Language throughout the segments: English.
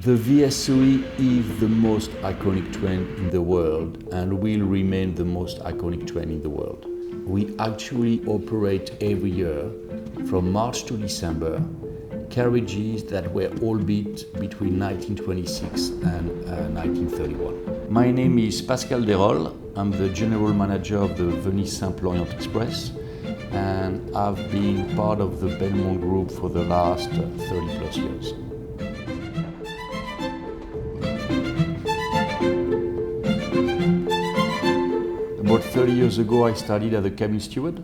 The VSOE is the most iconic train in the world and will remain the most iconic train in the world. We actually operate every year, from March to December, carriages that were all built between 1926 and 1931. My name is Pascal Desrolles. I'm the general manager of the Venice Simplon-Orient-Express, and I've been part of the BELMOND group for the last 30 plus years. About 30 years ago, I started as a cabin steward,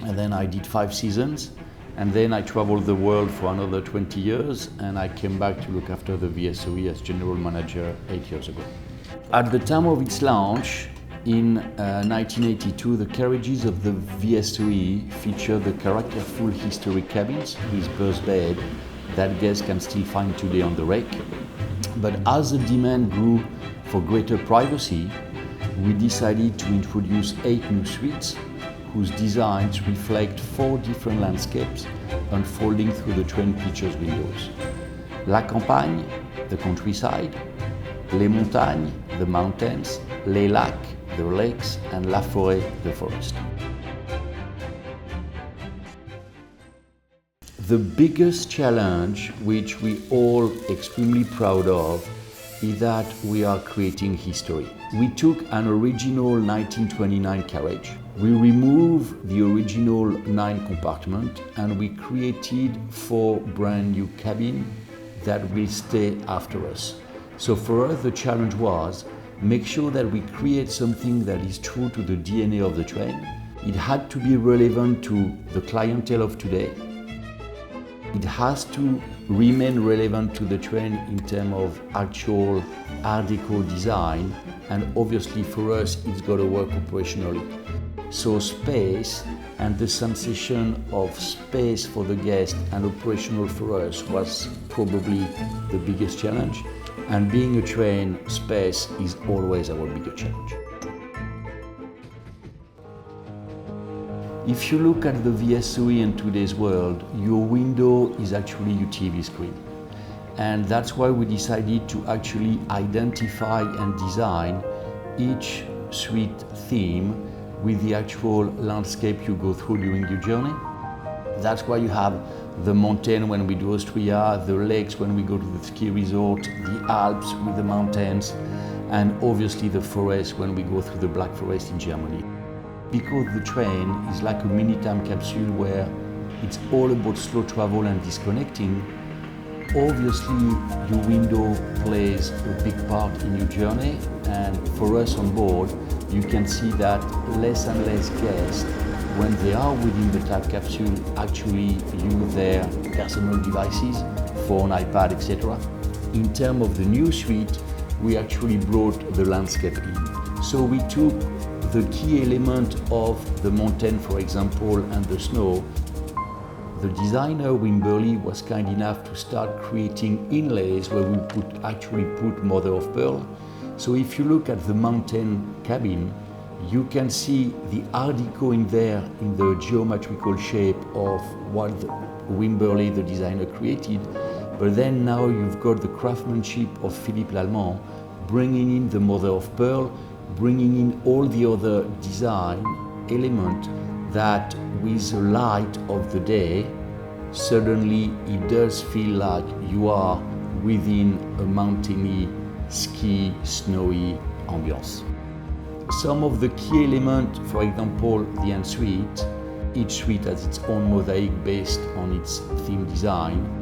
and then I did 5 seasons, and then I traveled the world for another 20 years, and I came back to look after the VSOE as general manager 8 years ago. At the time of its launch, in 1982, the carriages of the VSOE featured the characterful historic cabins with berth bed that guests can still find today on the wreck. But as the demand grew for greater privacy, we decided to introduce 8 new suites whose designs reflect 4 different landscapes unfolding through the train pictures windows. La campagne, the countryside, les montagnes, the mountains, les lacs, the lakes, and la forêt, the forest. The biggest challenge, which we all extremely proud of, is that we are creating history. We took an original 1929 carriage, we removed the original 9 compartment, and we created 4 brand new cabins that will stay after us. So for us the challenge was make sure that we create something that is true to the DNA of the train. It had to be relevant to the clientele of today. It has to remain relevant to the train in terms of actual Art Deco design, and obviously for us it's got to work operationally. So space and the sensation of space for the guest and operational for us was probably the biggest challenge. And being a train, space is always our biggest challenge. If you look at the VSOE in today's world, your window is actually your TV screen. And that's why we decided to actually identify and design each suite theme with the actual landscape you go through during your journey. That's why you have the mountain when we do Austria, the lakes when we go to the ski resort, the Alps with the mountains, and obviously the forest when we go through the Black Forest in Germany. Because the train is like a mini time capsule where it's all about slow travel and disconnecting, obviously your window plays a big part in your journey, and for us on board, you can see that less and less guests, when they are within the time capsule, actually use their personal devices, phone, iPad, etc. In terms of the new suite, we actually brought the landscape in. So we took the key element of the mountain, for example, and the snow. The designer, Wimberly, was kind enough to start creating inlays where we actually put mother of pearl. So if you look at the mountain cabin, you can see the Art Deco in there in the geometrical shape of what Wimberly, the designer, created. But then now you've got the craftsmanship of Philippe Lallemand, bringing in the mother of pearl, bringing in all the other design elements that with the light of the day, suddenly it does feel like you are within a mountainy, ski, snowy ambience. Some of the key elements, for example, the ensuite, each suite has its own mosaic based on its theme design.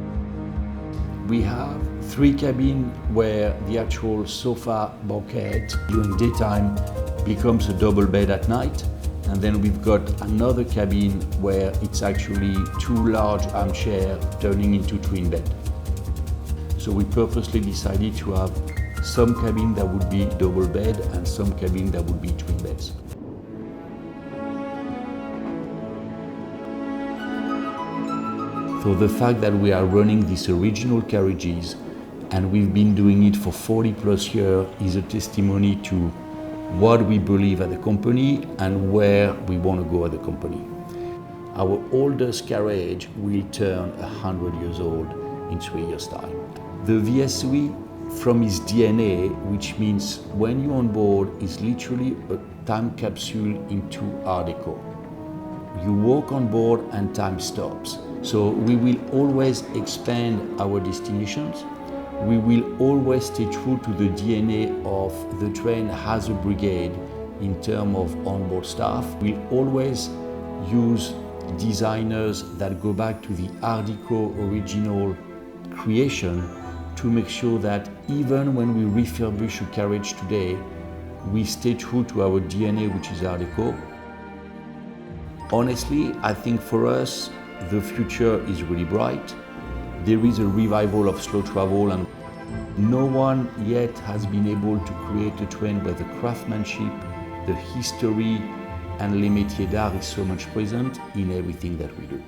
We have 3 cabins where the actual sofa banquette during daytime becomes a double bed at night. And then we've got another cabin where it's actually 2 large armchairs turning into twin bed. So we purposely decided to have some cabin that would be double bed and some cabin that would be twin beds. So the fact that we are running these original carriages and we've been doing it for 40 plus years is a testimony to what we believe at the company and where we want to go at the company. Our oldest carriage will turn 100 years old in 3 years' time. The VSOE, from its DNA, which means when you're on board, is literally a time capsule into Art Deco. You walk on board and time stops. So we will always expand our destinations. We will always stay true to the DNA of the train as a brigade in terms of onboard staff. We'll always use designers that go back to the Art Deco original creation to make sure that even when we refurbish a carriage today, we stay true to our DNA, which is Art Deco. Honestly, I think for us, the future is really bright. There is a revival of slow travel, and no one yet has been able to create a train where the craftsmanship, the history, and le métier d'art is so much present in everything that we do.